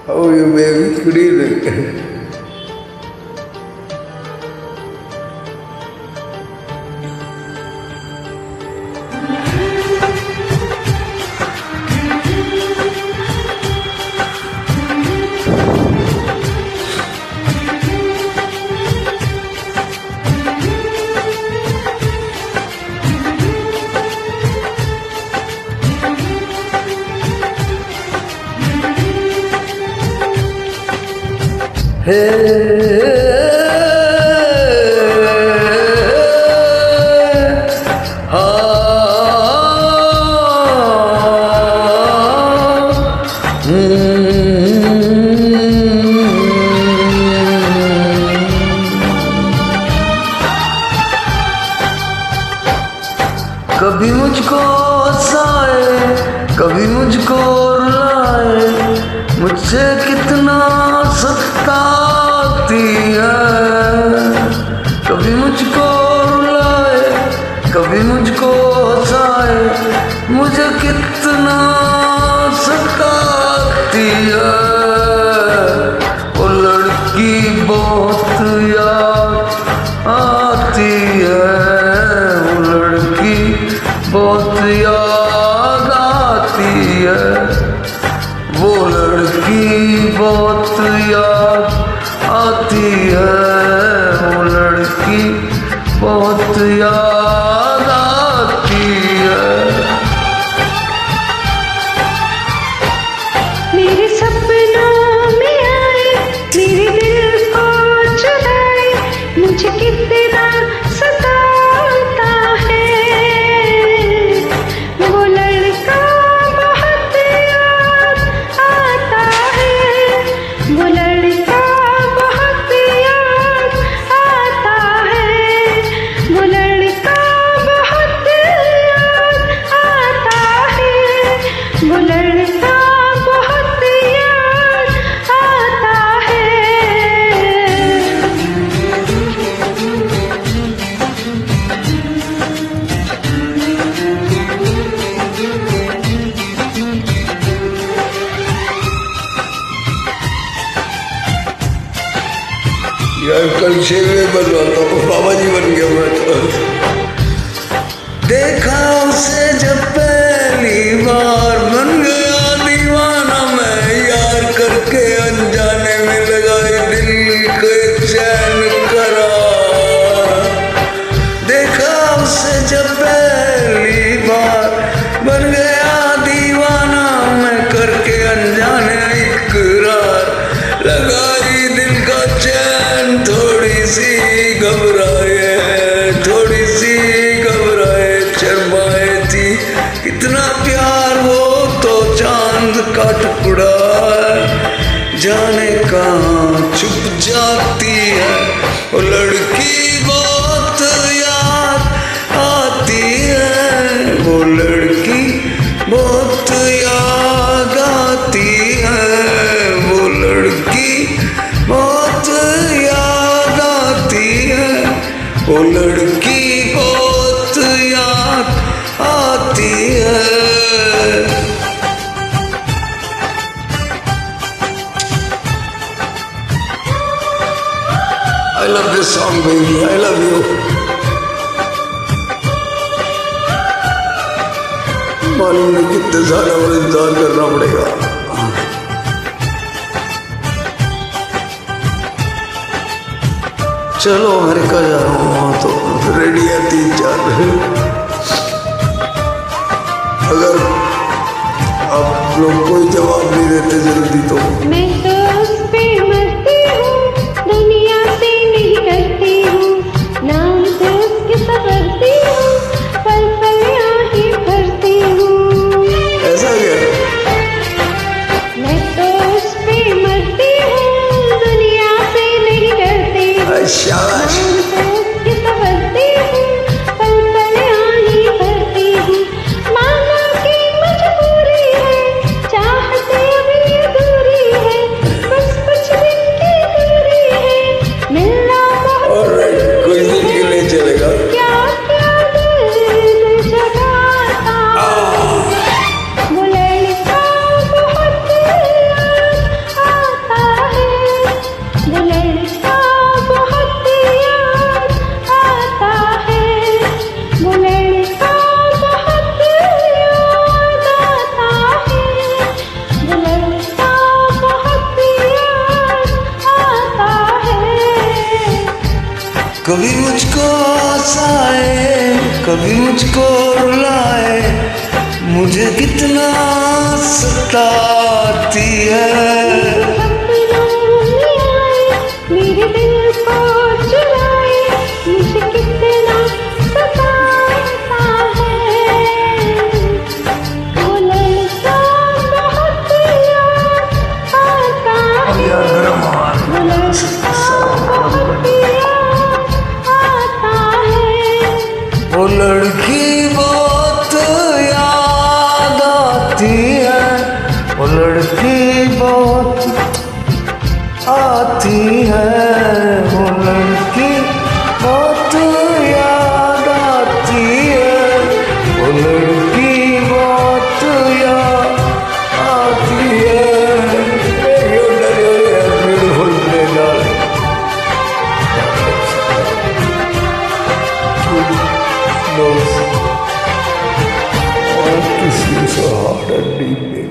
How you baby? Good evening. कभी मुझको हंसाए, कभी मुझको रुलाए, मुझसे कितना सताती है। कभी मुझको रुलाए, कभी मुझको हंसाए, मुझे कितना सताती है। वो लड़की बहुत याद आती है, वो लड़की बहुत याद आती है, वो लड़की बहुत याद आती है, वो लड़की बहुत याद आती है। मेरे सपनों में आए, मेरे दिल को चुराए, मुझे कितना सताता है। वो लड़का बहुत याद आता है, वो लड़का बहुत याद आता है, वो लड़का बहुत याद आता है, वो लड़का बहुत याद आता है। यार कल शेरवे बनवाता हूँ, बाबा जी बन गया मैं तो। देखा उसे जब पहली बार, बन गया दीवाना मैं यार करके, अनजाने में लगाई दिल को चैन करार। देखा उसे जब पहली बार, बन गया दीवाना मैं करके, अनजाने इकरार। लगाई दिल का चैन, थोड़ी सी घबराए, थोड़ी सी घबराए, शर्माए थी कितना प्यार हो तो चांद का टुकड़ा जाने कहाँ छुप जाती है। वो लड़की बहुत याद आती है, वो लड़की बहुत याद आती है, वो लड़की बहुत याद आती है, वो लड़की बहुत याद आती है। I love this song baby, I love you. मालूम नहीं कितने साल और इंतजार करना पड़ेगा। चलो अमेरिका जा रहा हूँ, वहाँ तो रेडी है 3-4। अगर आप लोग कोई जवाब नहीं देते जल्दी तो मैं तो उस पे मरती हूँ, दुनिया से नहीं डरती हूँ, नाम तो उसके संवरती हूँ, पल पल आँखें भरती हूँ। ऐसा क्या? मैं तो उस पे मरती हूँ, दुनिया से नहीं डरती हूँ, शाबाश। नाम तो उसके संवरती हूँ, पल पल आँखें भरती हूँ। मानो की मजबूरी है, चाहते अभी अधूरी है, बस कुछ दिन की दूरी है, कभी मुझको हंसाए, कभी मुझको रुलाए, मुझे कितना सताती है। मेरे दिल को चुराए, मुझे कितना सताता है। वो लड़का बहुत याद आता है, वो लड़का बहुत याद आता है। वो लड़की बहुत याद आती है, वो लड़की बहुत आती है, वो लड़की बहुत याद आती है, वो लड़की बहुत याद आती है। ब्यूटीफुल प्ले, किसी से हार्ड एंड डीप